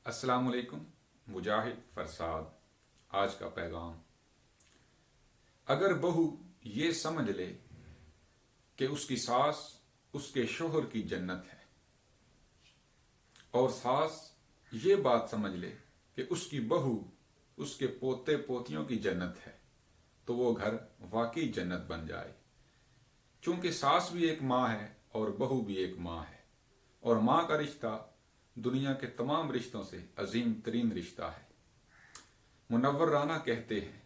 السلام علیکم. مجاہد فرساد. آج کا پیغام: اگر بہو یہ سمجھ لے کہ اس کی ساس اس کے شوہر کی جنت ہے، اور ساس یہ بات سمجھ لے کہ اس کی بہو اس کے پوتے پوتیوں کی جنت ہے، تو وہ گھر واقعی جنت بن جائے. چونکہ ساس بھی ایک ماں ہے اور بہو بھی ایک ماں ہے، اور ماں کا رشتہ دنیا کے تمام رشتوں سے عظیم ترین رشتہ ہے. منور رانا کہتے ہیں: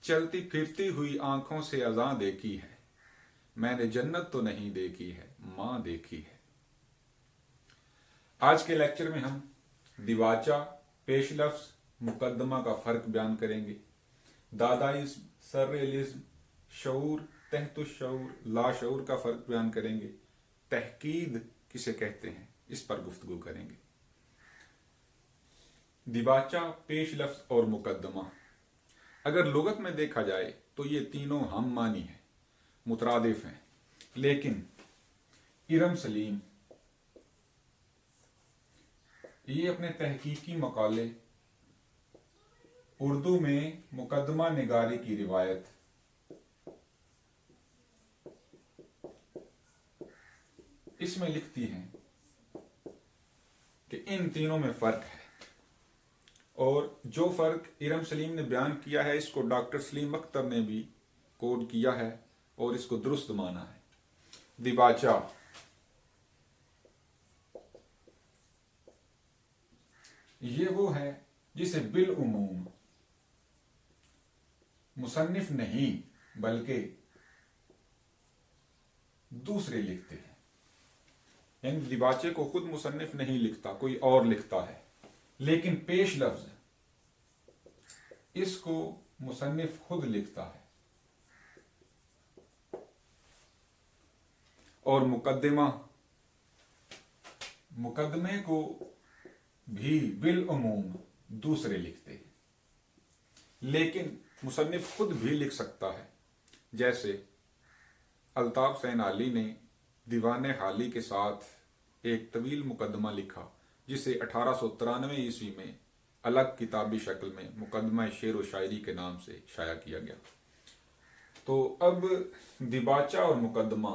چلتی پھرتی ہوئی آنکھوں سے اذاں دیکھی ہے، میں نے جنت تو نہیں دیکھی ہے، ماں دیکھی ہے. آج کے لیکچر میں ہم دیواچہ، پیش لفظ، مقدمہ کا فرق بیان کریں گے. دادائزم، سرریلزم، شعور، تحت الشعور، لاشعور کا فرق بیان کریں گے. تحقید کسے کہتے ہیں اس پر گفتگو کریں گے. دیباچہ، پیش لفظ اور مقدمہ اگر لغت میں دیکھا جائے تو یہ تینوں ہم معنی ہیں، مترادف ہیں. لیکن ارم سلیم یہ اپنے تحقیقی مقالے اردو میں مقدمہ نگاری کی روایت اس میں لکھتی ہیں کہ ان تینوں میں فرق ہے، اور جو فرق ارم سلیم نے بیان کیا ہے اس کو ڈاکٹر سلیم اختر نے بھی کوڈ کیا ہے اور اس کو درست مانا ہے. دیباچہ یہ وہ ہے جسے بالعموم مصنف نہیں بلکہ دوسرے لکھتے ہیں. یعنی دیباچے کو خود مصنف نہیں لکھتا، کوئی اور لکھتا ہے. لیکن پیش لفظ اس کو مصنف خود لکھتا ہے، اور مقدمے کو بھی بالعموم دوسرے لکھتے ہیں. لیکن مصنف خود بھی لکھ سکتا ہے، جیسے الطاف حسین علی نے دیوان حالی کے ساتھ ایک طویل مقدمہ لکھا جسے 1893 عیسوی میں الگ کتابی شکل میں مقدمہ شعر و شاعری کے نام سے شائع کیا گیا. تو اب دیباچہ اور مقدمہ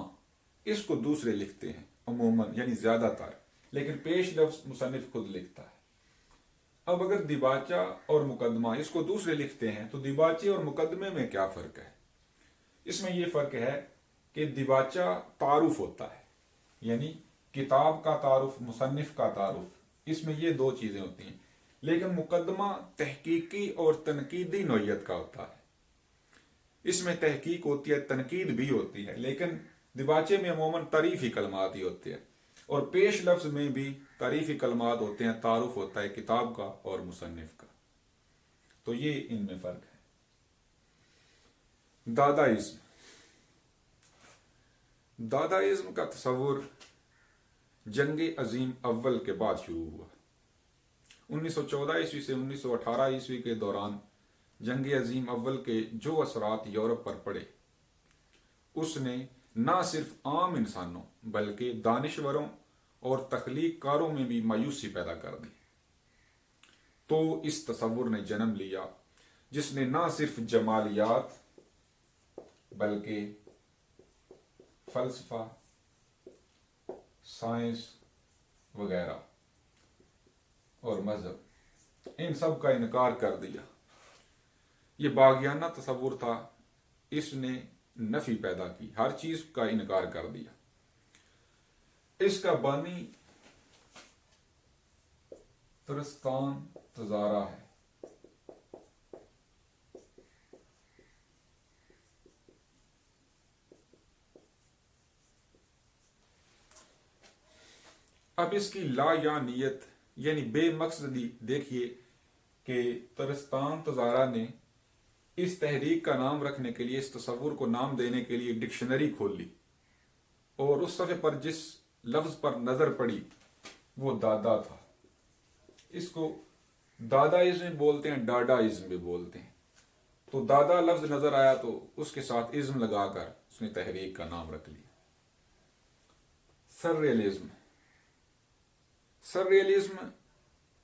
اس کو دوسرے لکھتے ہیں عموماً، یعنی زیادہ تر، لیکن پیش لفظ مصنف خود لکھتا ہے. اب اگر دیباچہ اور مقدمہ اس کو دوسرے لکھتے ہیں تو دیباچے اور مقدمے میں کیا فرق ہے؟ اس میں یہ فرق ہے کہ دیباچہ تعارف ہوتا ہے، یعنی کتاب کا تعارف، مصنف کا تعارف، اس میں یہ دو چیزیں ہوتی ہیں. لیکن مقدمہ تحقیقی اور تنقیدی نوعیت کا ہوتا ہے. اس میں تحقیق ہوتی ہے، تنقید بھی ہوتی ہے، لیکن دیباچے میں عموماً تعریفی کلمات ہی ہوتے ہیں، اور پیش لفظ میں بھی تعریفی کلمات ہوتے ہیں، تعارف ہوتا ہے کتاب کا اور مصنف کا. تو یہ ان میں فرق ہے. دادائزم کا تصور جنگ عظیم اول کے بعد شروع ہوا. 1914 عیسوی سے 1918 عیسوی کے دوران جنگ عظیم اول کے جو اثرات یورپ پر پڑے اس نے نہ صرف عام انسانوں بلکہ دانشوروں اور تخلیق کاروں میں بھی مایوسی پیدا کر دی. تو اس تصور نے جنم لیا جس نے نہ صرف جمالیات بلکہ فلسفہ، سائنس وغیرہ اور مذہب، ان سب کا انکار کر دیا. یہ باغیانہ تصور تھا، اس نے نفی پیدا کی، ہر چیز کا انکار کر دیا. اس کا بانی ترستان تزارہ ہے. اب اس کی لا یا نیت یعنی بے مقصدی دیکھیے کہ ترستان تزارہ نے اس تحریک کا نام رکھنے کے لیے، اس تصور کو نام دینے کے لیے ڈکشنری کھول لی، اور اس صفحے پر جس لفظ پر نظر پڑی وہ دادا تھا. اس کو دادائزم بھی بولتے ہیں، ڈاڈائزم بھی بولتے ہیں. تو دادا لفظ نظر آیا تو اس کے ساتھ ازم لگا کر اس نے تحریک کا نام رکھ لیا. سرریلزم